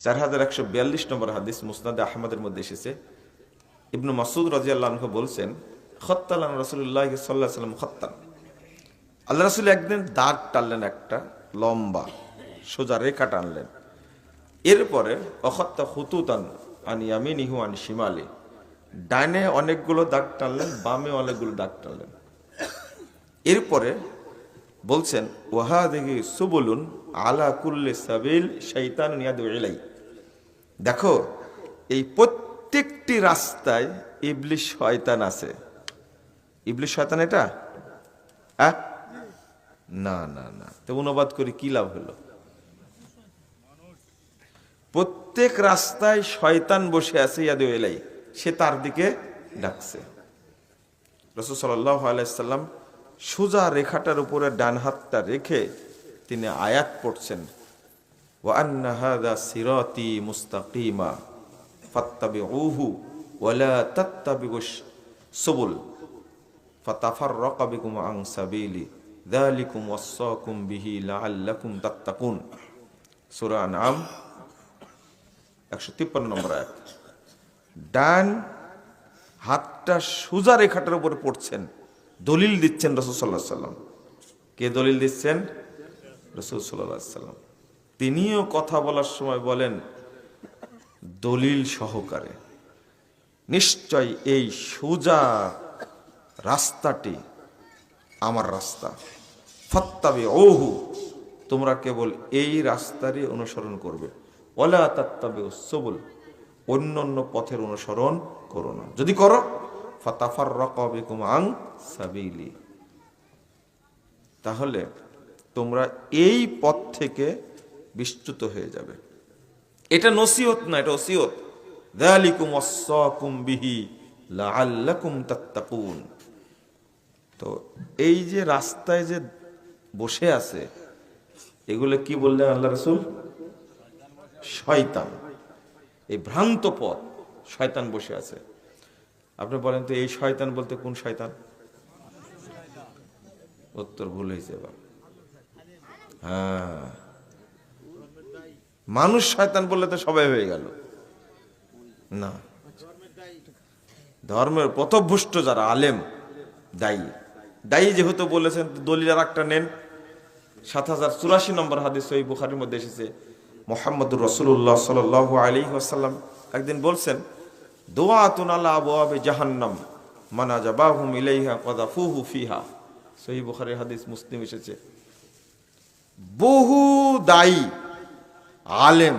4142 নম্বর হাদিস মুসনাদে আহমদের মধ্যে এসেছে। ইবনু মাসউদ রাদিয়াল্লাহু আনহু বলছেন, খত্তালান রাসূলুল্লাহ সাল্লাল্লাহু আলাইহি ওয়াসাল্লাম খত্তান, আল্লাহ রাসূল একদিন দাগ টানলেন, একটা লম্বা সোজা রেখা টানলেন। এরপরে অখত্তা খুতুতান আন ইয়ামিনিহি আন শিমালি, ডানে অনেকগুলো দাগ টানলেন, বামে অনেকগুলো দাগ টানলেন। এরপরে বলছেন, ওয়াহাদিহি সুবুলুন আলা কুল্লি সাবিল শাইতানুন ইয়াদউ ইলাই, দেখো এই প্রত্যেকটি রাস্তায় ইবলিশ শয়তান আছে। ইবলিশ শয়তান এটা না না না, তো অনুবাদ করে কি লাভ হলো? প্রত্যেক রাস্তায় শয়তান বসে আছে, ইয়াদউ ইলাই, সে তার দিকে ডাকছে। রাসূল সাল্লাল্লাহু আলাইহি সাল্লাম সোজা রেখাটার উপরে ডান হাতটা রেখে তিনি আয়াত পড়ছেন, ওয়া আন্না হাযা সিরাতি মুস্তাকিমা ফাত্তাবিউহু ওয়া লা তাত্তাবিউস সুবুল ফাতাফাররাকা বিকুম আন সাবিলি যালিকুম ওয়াসাকুম বিহি লাআল্লাকুম তাত্তাকুন। সূরা আনআম 153 নম্বর আয়াত। ডান হাতটা সোজা রেখাটার উপরে পড়ছেন, দলিল দিচ্ছেন রাসূল সাল্লাল্লাহু আলাইহি সাল্লাম। কে দলিল দিচ্ছেন? রাসূল সাল্লাল্লাহু আলাইহি সাল্লাম। তিনিও কথা বলার সময় বলেন দলিল সহকারে, নিশ্চয় এই সোজা রাস্তাটি আমার রাস্তা, ফাত্তাবিউহু, তোমরা কেবল এই রাস্তারই অনুসরণ করবে, ওয়ালা তাত্তাবিউস সুবুল, অন্যান্য পথের অনুসরণ করো না, যদি করো ফাতাফাররাকা বিকুম আন সাবিলি, তাহলে তোমরা এই পথ থেকে বিচ্যুত হয়ে যাবে। এটা নসিহত না, এটা ওসিয়ত। যালিকুম ওয়াসাকুম বিহি লাআল্লাকুম তাত্তাকুন। তো এই যে রাস্তায় যে বসে আছে, এগুলো কি বললেন আল্লাহ রাসূল? শয়তান। এই ভ্রান্ত পথ, শয়তান বসে আছে। আপনি বলেন তো এই শয়তান বলতে কোন শয়তান? উত্তর ভুল হয়েছে এবার। হ্যাঁ, মানুষ শয়তান বললে তো সবাই হয়ে গেল না। ধর্মের পথভ্রষ্ট যারা আলেম, দায়ী, দায়ী যেহেতু বলেছেন, দলিল আর একটা নেন। 7084 নম্বর হাদিস সহিহ বুখারীর মধ্যে এসেছে, মুহাম্মদুর রাসূলুল্লাহ সাল্লাল্লাহু আলাইহি ওয়াসাল্লাম একদিন বলছেন, দুআতুন আলা আবওয়াবি জাহান্নাম মান আজাবাহুম ইলাইহা কাযাফুহু ফিহা। সহিহ বুখারীর হাদিস, মুসলিম এসেছে। বহু দায়ী আলেম